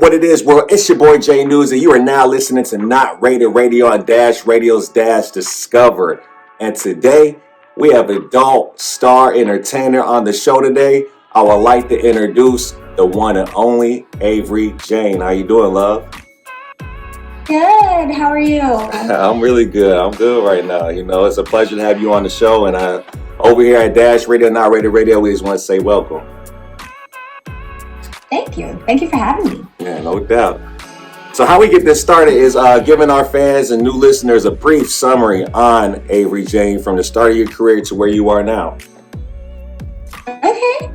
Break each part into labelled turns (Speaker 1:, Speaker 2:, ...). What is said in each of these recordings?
Speaker 1: what it is, world? It's your boy Jay News, and you are now listening to Not Rated Radio on Dash Radio's Dash Discover. And today, we have adult star entertainer on the show today. I would like to introduce the one and only Avery Jane. How you doing, love?
Speaker 2: Good. How are you?
Speaker 1: I'm really good. I'm good right now. You know, it's a pleasure to have you on the show. And over here at Dash Radio, Not Rated Radio, we just want to say welcome.
Speaker 2: Thank you. Thank you for having me.
Speaker 1: Yeah, no doubt. So how we get this started is giving our fans and new listeners a brief summary on Avery Jane from the start of your career to where you are now.
Speaker 2: Okay.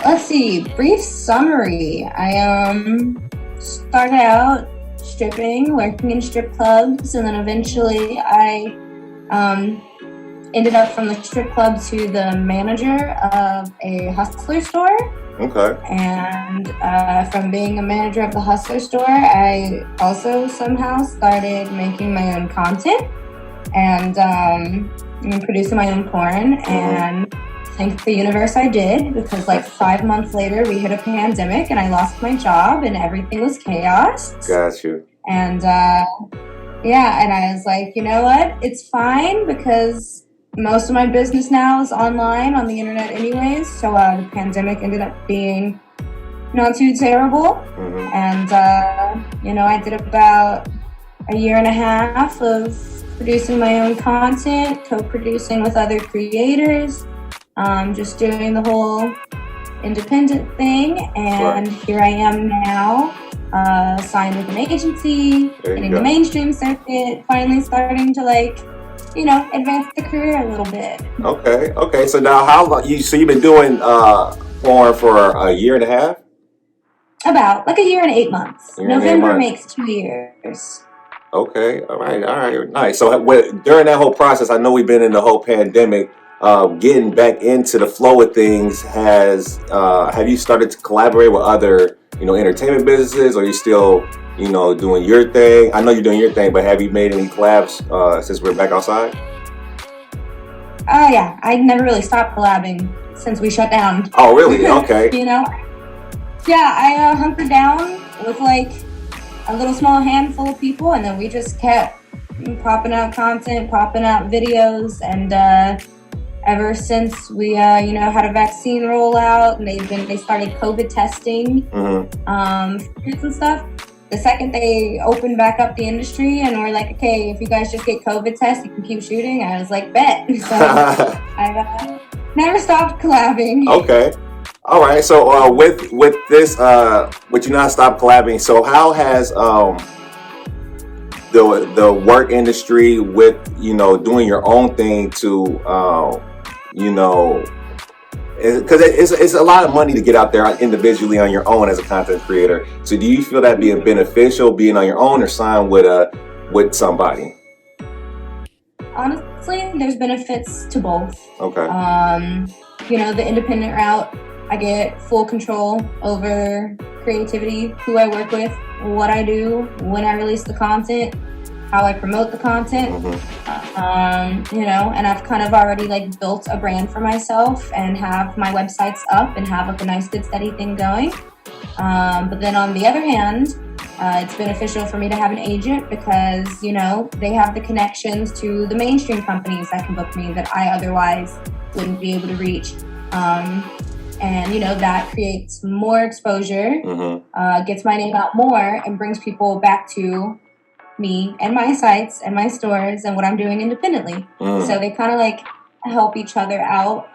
Speaker 2: Let's see. Brief summary. I started out stripping, working in strip clubs, and then eventually I ended up from the strip club to the manager of a hustler store.
Speaker 1: Okay.
Speaker 2: And from being a manager of the hustler store, I also somehow started making my own content and producing my own porn. And thank the universe I did, because like 5 months later we hit a pandemic and I lost my job and everything was chaos.
Speaker 1: Got you.
Speaker 2: And and I was like, you know what? It's fine, because most of my business now is online on the internet anyways, so the pandemic ended up being not too terrible. And I did about a year and a half of producing my own content, co-producing with other creators, just doing the whole independent thing, and here I am now, signed with an agency, getting the mainstream circuit, finally starting to advance the career a little bit.
Speaker 1: Okay. So now, how long? You've been doing porn for a year and a half?
Speaker 2: About like a year and 8 months. November makes 2 years.
Speaker 1: Okay. All right. Nice. So during that whole process, I know we've been in the whole pandemic. Getting back into the flow of things, have you started to collaborate with other entertainment businesses, or are you still doing your thing? I know you're doing your thing, but have you made any collabs since we're back outside?
Speaker 2: Yeah, I never really stopped collabing since we shut down.
Speaker 1: Oh, really? Okay.
Speaker 2: I hunkered down with like a little small handful of people, and then we just kept popping out content, popping out videos, and ever since we had a vaccine rollout and they started COVID testing fruits and stuff. The second they opened back up the industry and we're like, okay, if you guys just get COVID tests, you can keep shooting. I was like, bet. So I've never stopped collabing.
Speaker 1: Okay. All right. So with this, would you not stop collabing? So how has the work industry with doing your own thing to because it's a lot of money to get out there individually on your own as a content creator. So do you feel that being beneficial, being on your own, or sign with somebody?
Speaker 2: Honestly, there's benefits to both.
Speaker 1: Okay.
Speaker 2: The independent route, I get full control over creativity, who I work with, what I do, when I release the content, how I promote the content, and I've kind of already built a brand for myself and have my websites up and have a nice good steady thing going. But then on the other hand, it's beneficial for me to have an agent, because, they have the connections to the mainstream companies that can book me that I otherwise wouldn't be able to reach. That creates more exposure, gets my name out more, and brings people back to me and my sites and my stores and what I'm doing independently. So they kind of help each other out,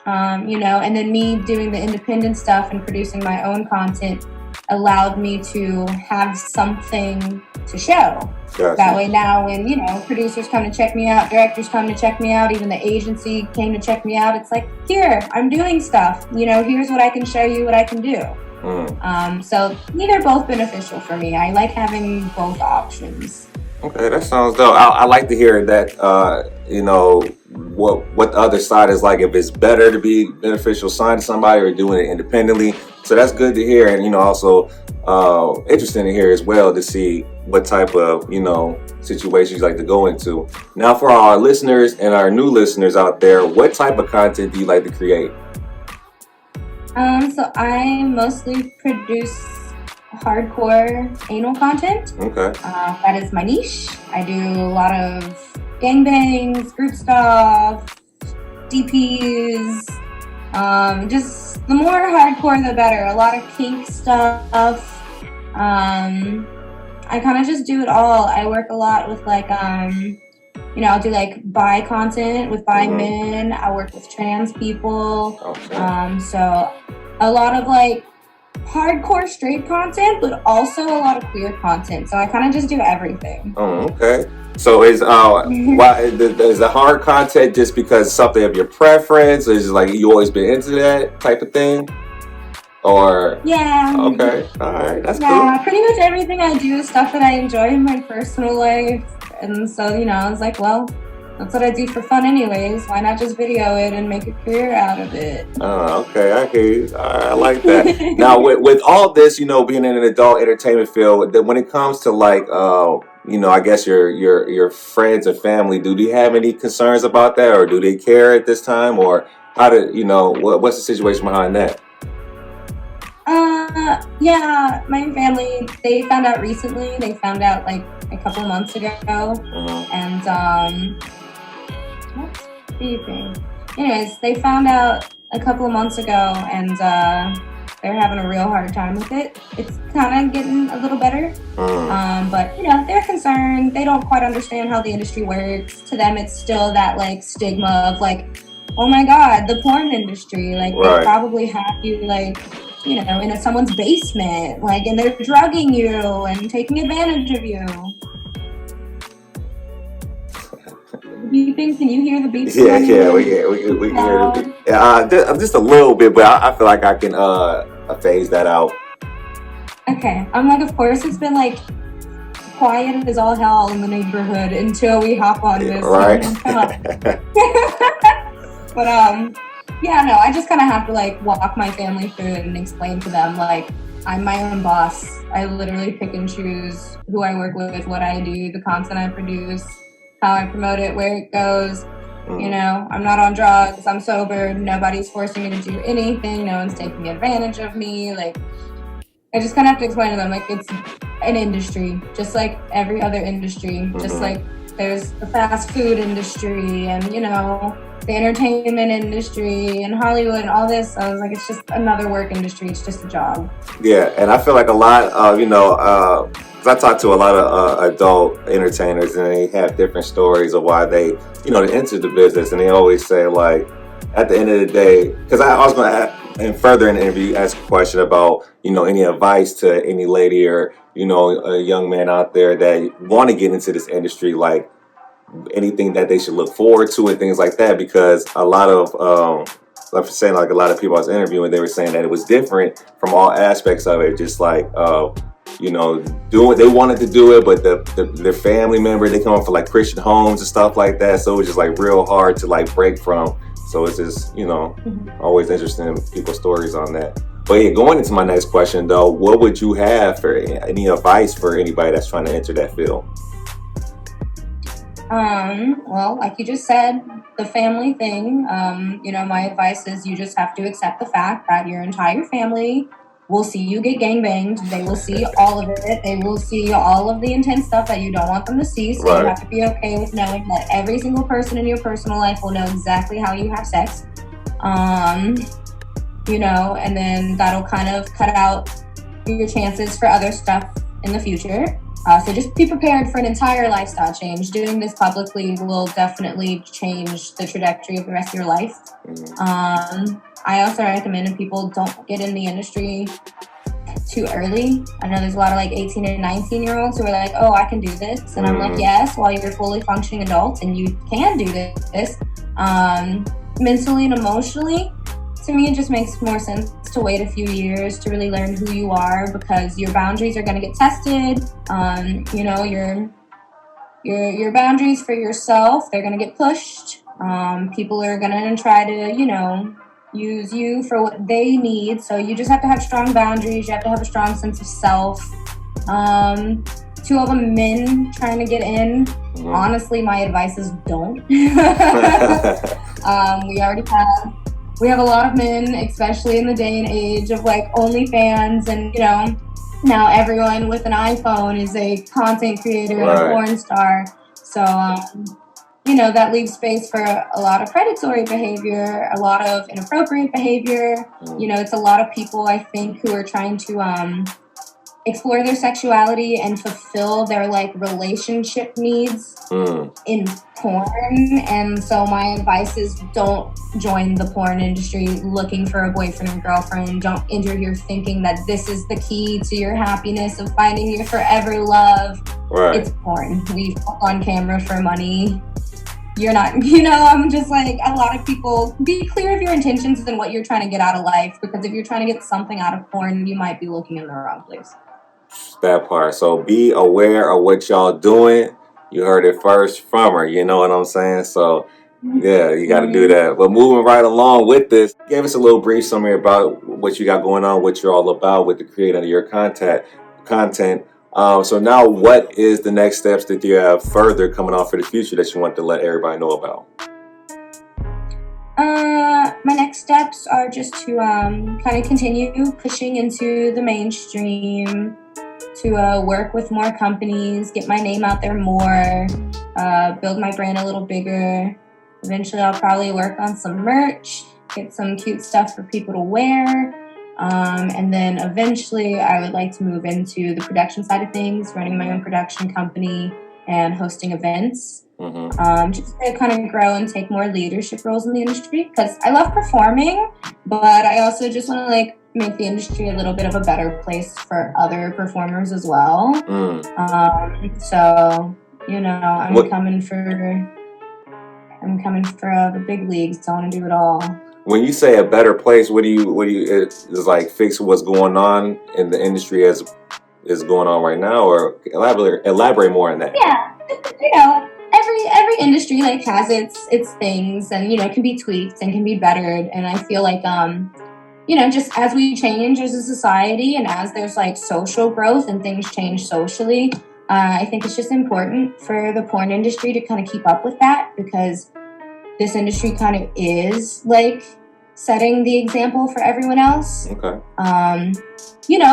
Speaker 2: and then me doing the independent stuff and producing my own content allowed me to have something to show.
Speaker 1: Gotcha.
Speaker 2: That way now when, producers come to check me out, directors come to check me out, even the agency came to check me out, it's like, here, I'm doing stuff, here's what I can show you, what I can do. So they're both beneficial for me. I like having both options.
Speaker 1: Okay, that sounds dope. I like to hear that, what the other side is like, if it's better to be beneficial signed to somebody or doing it independently. So that's good to hear. And, also interesting to hear as well to see what type of, situations you like to go into. Now, for our listeners and our new listeners out there, what type of content do you like to create?
Speaker 2: So I mostly produce hardcore anal content.
Speaker 1: Okay.
Speaker 2: That is my niche. I do a lot of gangbangs, group stuff, DPs. Just the more hardcore, the better. A lot of kink stuff. I kind of just do it all. I work a lot with like, I'll do like bi content with bi men. I work with trans people.
Speaker 1: Okay.
Speaker 2: So a lot of like hardcore straight content, but also a lot of queer content. So I kind of just do everything.
Speaker 1: Oh, okay. So is the hard content just because something of your preference? Or is it like you always been into that type of thing? Or
Speaker 2: Yeah.
Speaker 1: okay, all right, that's
Speaker 2: Yeah,
Speaker 1: cool.
Speaker 2: pretty much everything I do is stuff that I enjoy in my personal life. And so, I was like, well, that's what I do for fun anyways. Why not just video it and make a career out of it?
Speaker 1: Oh, okay, I hear you. All right, I like that. Now, with all this, being in an adult entertainment field, when it comes to like, I guess your friends and family, do they have any concerns about that, or do they care at this time, or how do what's the situation behind that?
Speaker 2: Yeah, my family, they found out recently. They found out like a couple months ago. And, what's beeping? Anyways, they found out a couple of months ago, and they're having a real hard time with it. It's kind of getting a little better. But, they're concerned. They don't quite understand how the industry works. To them, it's still that like stigma of like, oh my God, the porn industry. Like,
Speaker 1: Right.
Speaker 2: they probably have you like, in someone's basement, like, and they're drugging you and taking advantage of you. Beeping? Can you hear the beeping?
Speaker 1: Yeah, we can hear the beat. Yeah, just a little bit, but I feel like I can phase that out.
Speaker 2: Okay, I'm like, of course, it's been like quiet as all hell in the neighborhood until we hop on this.
Speaker 1: Right.
Speaker 2: But yeah, no, I just kind of have to like walk my family through it and explain to them like I'm my own boss. I literally pick and choose who I work with, what I do, the content I produce, how I promote it, where it goes. I'm not on drugs. I'm sober. Nobody's forcing me to do anything. No one's taking advantage of me. Like, I just kind of have to explain to them like it's an industry, just like every other industry. Just like there's the fast food industry and the entertainment industry and Hollywood and all this. I was like, it's just another work industry. It's just a job.
Speaker 1: Yeah, and I feel like a lot of, 'cause I talk to a lot of adult entertainers, and they have different stories of why they entered the business, and they always say like, at the end of the day, because I was going to, and further in the interview, ask a question about any advice to any lady or a young man out there that want to get into this industry, like anything that they should look forward to and things like that, because a lot of like I'm saying, like a lot of people I was interviewing, they were saying that it was different from all aspects of it, just like doing, they wanted to do it, but their family member, they come up from like Christian homes and stuff like that, so it was just like real hard to like break from. So it's just always interesting in people's stories on that. But yeah, going into my next question though, what would you have for any advice for anybody that's trying to enter that field?
Speaker 2: Well, like you just said, the family thing, my advice is you just have to accept the fact that your entire family will see you get gangbanged. They will see all of it. They will see all of the intense stuff that you don't want them to see. So
Speaker 1: Right.
Speaker 2: You have to be okay with knowing that every single person in your personal life will know exactly how you have sex. And then that'll kind of cut out your chances for other stuff in the future. So just be prepared for an entire lifestyle change. Doing this publicly will definitely change the trajectory of the rest of your life. I also recommend if people don't get in the industry too early. I know there's a lot of like 18 and 19-year-olds who are like, oh, I can do this. And I'm like, yes, while you're a fully functioning adult and you can do this. Mentally and emotionally, to me, it just makes more sense to wait a few years to really learn who you are, because your boundaries are going to get tested. Your boundaries for yourself, they're going to get pushed. People are going to try to, use you for what they need. So you just have to have strong boundaries. You have to have a strong sense of self. To all the men trying to get in, honestly, my advice is don't. We have a lot of men, especially in the day and age of like OnlyFans and now everyone with an iPhone is a content creator and a
Speaker 1: Right.
Speaker 2: porn star. So, that leaves space for a lot of predatory behavior, a lot of inappropriate behavior. It's a lot of people, I think, who are trying to explore their sexuality and fulfill their like relationship needs
Speaker 1: Mm.
Speaker 2: in porn. And so my advice is don't join the porn industry looking for a boyfriend or girlfriend. Don't enter here thinking that this is the key to your happiness of finding your forever love.
Speaker 1: Right.
Speaker 2: It's porn. We fuck on camera for money. You're not, I'm just like, a lot of people, be clear of your intentions and what you're trying to get out of life, because if you're trying to get something out of porn, you might be looking in the wrong place.
Speaker 1: That part. So be aware of what y'all doing. You heard it first from her. You know what I'm saying? So yeah, you got to do that. But moving right along with this, gave us a little brief summary about what you got going on, what you're all about with the creating of your content. So now, what is the next steps that you have further coming on for the future that you want to let everybody know about?
Speaker 2: My next steps are just to kind of continue pushing into the mainstream, to work with more companies, get my name out there more, build my brand a little bigger. Eventually, I'll probably work on some merch, get some cute stuff for people to wear. And then eventually, I would like to move into the production side of things, running my own production company and hosting events. Just to kind of grow and take more leadership roles in the industry, because I love performing, but I also just want to like make the industry a little bit of a better place for other performers as well. So I'm coming for the big leagues. So I want to do it all.
Speaker 1: When you say a better place, what do you it's like fix what's going on in the industry as is going on right now, or elaborate more on that?
Speaker 2: Yeah, every industry like has its things, and it can be tweaked and can be bettered. And I feel like just as we change as a society and as there's like social growth and things change socially, I think it's just important for the porn industry to kind of keep up with that, because this industry kind of is like setting the example for everyone else.
Speaker 1: Okay.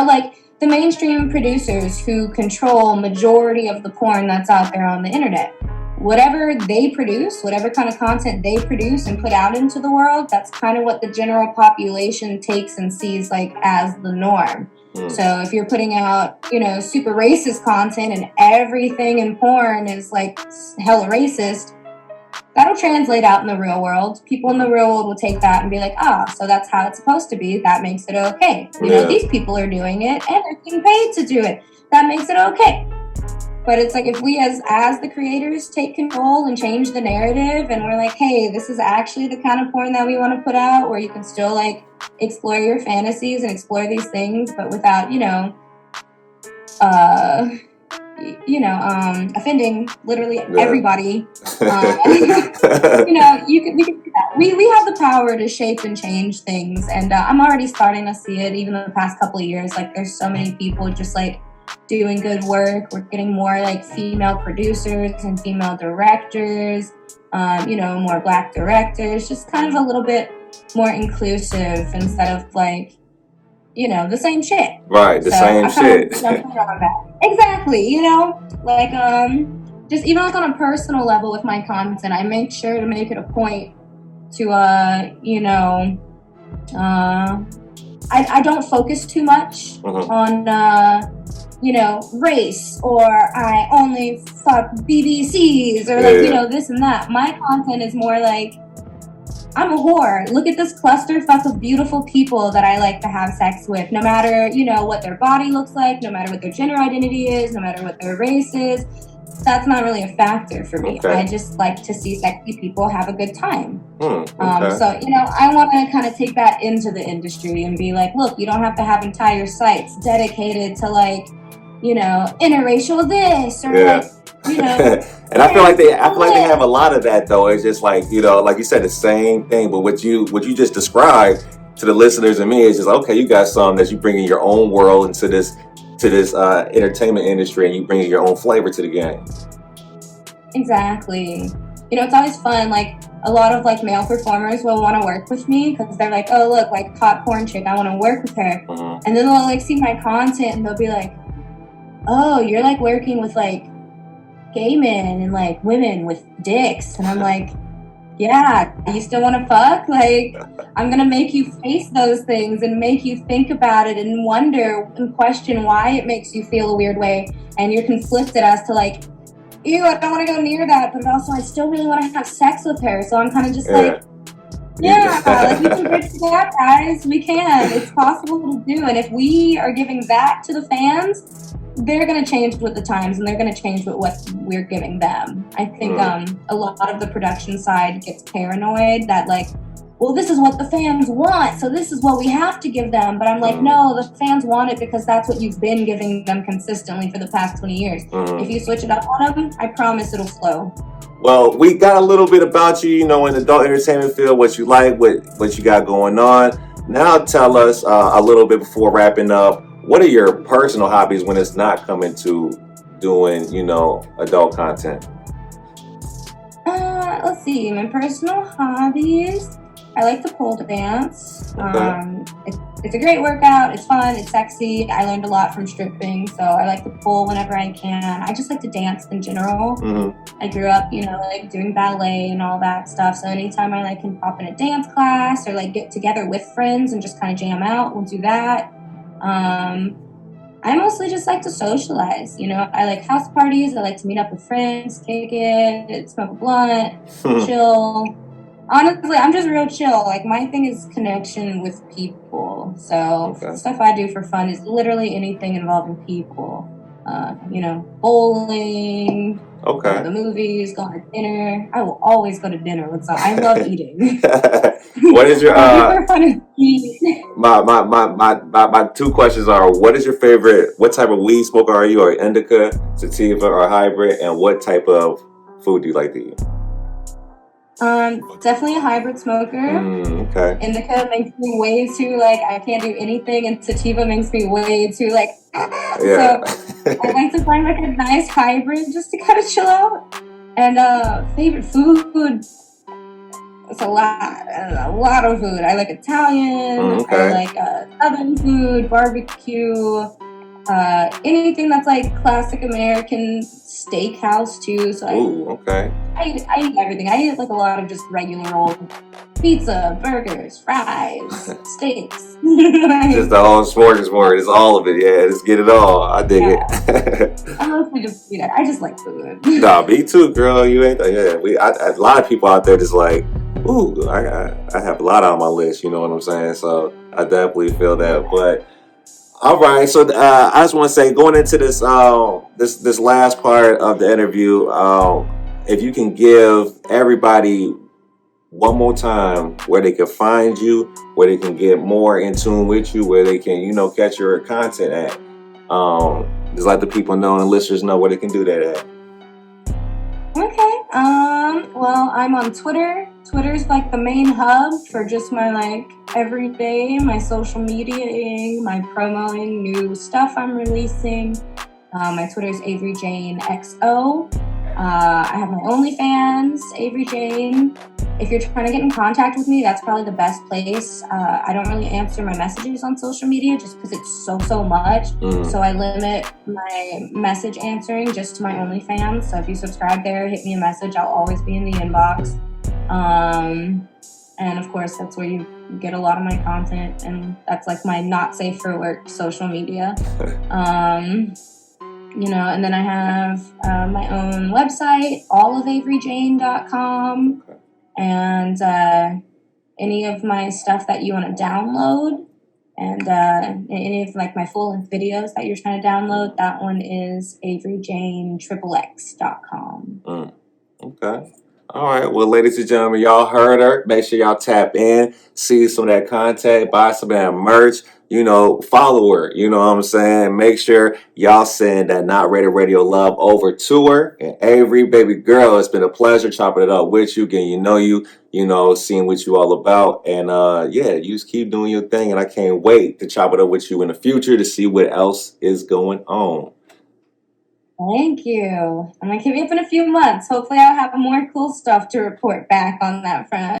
Speaker 2: Like the mainstream producers who control majority of the porn that's out there on the internet. Whatever they produce, whatever kind of content they produce and put out into the world, that's kind of what the general population takes and sees like as the norm. So if you're putting out, super racist content and everything in porn is like hella racist, that'll translate out in the real world. People in the real world will take that and be like, so that's how it's supposed to be. That makes it okay. These people are doing it and they're getting paid to do it. That makes it okay. But it's like if we as the creators take control and change the narrative, and we're like, hey, this is actually the kind of porn that we want to put out, where you can still like explore your fantasies and explore these things, but without, offending literally everybody. We can do that. We have the power to shape and change things, and I'm already starting to see it. Even in the past couple of years, like there's so many people just like doing good work. We're getting more like female producers and female directors, more Black directors, just kind of a little bit more inclusive instead of like, the same shit.
Speaker 1: Right, the same shit.
Speaker 2: Exactly, like just even like on a personal level with my content, I make sure to make it a point to I don't focus too much on race, or I only fuck BBCs, or this and that. My content is more like, I'm a whore. Look at this clusterfuck of beautiful people that I like to have sex with, no matter, what their body looks like, no matter what their gender identity is, no matter what their race is. That's not really a factor for me.
Speaker 1: Okay.
Speaker 2: I just like to see sexy people have a good time.
Speaker 1: Okay.
Speaker 2: So, I want to kind of take that into the industry and be like, look, you don't have to have entire sites dedicated to like, interracial this, or like,
Speaker 1: and I feel like they have a lot of that though. It's just like, like you said, the same thing, but what you just described to the listeners and me is just, okay, you got some that you bring in your own world into this entertainment industry, and you bring your own flavor to the game.
Speaker 2: Exactly. It's always fun. Like a lot of like male performers will want to work with me because they're like, oh look, like hot porn chick, I want to work with her.
Speaker 1: Mhm.
Speaker 2: And then they'll like see my content and they'll be like, oh, you're like working with like gay men and like women with dicks. And I'm like, yeah, you still want to fuck? Like, I'm gonna make you face those things and make you think about it and wonder and question why it makes you feel a weird way. And you're conflicted as to like, ew, I don't want to go near that, but also I still really want to have sex with her. So I'm kind of just like, yeah, like we can bridge the gap, guys. We can. It's possible to do. And if we are giving that to the fans, they're going to change with the times and they're going to change with what we're giving them. I think a lot of the production side gets paranoid that like, well, this is what the fans want, so this is what we have to give them. But I'm like, no, the fans want it because that's what you've been giving them consistently for the past 20 years. If you switch it up on them, I promise it'll flow.
Speaker 1: Well, we got a little bit about you, you know, in the adult entertainment field, what you like, what you got going on. Now tell us a little bit before wrapping up, what are your personal hobbies when it's not coming to doing, you know, adult content?
Speaker 2: Let's see, my personal hobbies. I like to pole dance.
Speaker 1: Okay.
Speaker 2: It's a great workout. It's fun. It's sexy. I learned a lot from stripping, so I like to pole whenever I can. I just like to dance in general. I grew up, you know, like doing ballet and all that stuff. So anytime I like can pop in a dance class or like get together with friends and just kind of jam out, we'll do that. I mostly just like to socialize. You know, I like house parties. I like to meet up with friends, kick it, smoke a blunt, chill. Honestly, I'm just real chill. Like, my thing is connection with people. So, stuff I do for fun is literally anything involving people. You know, bowling, go to the movies, go to dinner. I will always go to dinner with someone. I love eating.
Speaker 1: What is your
Speaker 2: eat.
Speaker 1: my two questions are: what is your favorite? What type of weed smoker are you? Or indica, sativa, or hybrid? And what type of food do you like to eat?
Speaker 2: Definitely a hybrid smoker.
Speaker 1: Okay.
Speaker 2: Indica makes me way too like I can't do anything, and sativa makes me way too like.
Speaker 1: Yeah.
Speaker 2: So I like to find like a nice hybrid just to kind of chill out. And favorite food. It's a lot of food. I like Italian. I like Southern food, barbecue. Anything that's like classic American steakhouse too. So I eat everything. I eat like a lot of just regular old pizza, burgers, fries, steaks.
Speaker 1: Just the whole smorgasbord. It's all of it. Yeah, just get it all. I dig it.
Speaker 2: I mostly just eat it. I just like food.
Speaker 1: Nah, me too, girl. You ain't. Yeah, a lot of people out there just like, ooh, I have a lot on my list. You know what I'm saying? So I definitely feel that, but. All right, so I just want to say, going into this this last part of the interview, if you can give everybody one more time where they can find you, where they can get more in tune with you, where they can, you know, catch your content at, just let the people know and the listeners know where they can do that at.
Speaker 2: Okay. Well, I'm on Twitter. Twitter's like the main hub for just my like everyday, my social media, my promoting new stuff I'm releasing. My Twitter's Avery Jane XO. I have my OnlyFans, Avery Jane. If you're trying to get in contact with me, that's probably the best place. I don't really answer my messages on social media just because it's so much. So I limit my message answering just to my OnlyFans. So if you subscribe there, hit me a message. I'll always be in the inbox. And of course, that's where you get a lot of my content. And that's like my not safe for work social media. You know, and then I have my own website, allaveaveryjane.com. And any of my stuff that you want to download, and any of like my full videos that you're trying to download, that one is averyjaneXXX.com.
Speaker 1: Okay. All right. Well, ladies and gentlemen, y'all heard her. Make sure y'all tap in, see some of that content, buy some of that merch. You know, follow her. You know what I'm saying? Make sure y'all send that Not Rated Radio love over to her. And Avery, baby girl, it's been a pleasure chopping it up with you, getting you know, seeing what you all about. And yeah, you just keep doing your thing. And I can't wait to chop it up with you in the future to see what else is going on.
Speaker 2: Thank you. I'm gonna keep me up in a few months. Hopefully, I'll have more cool stuff to report back on that front.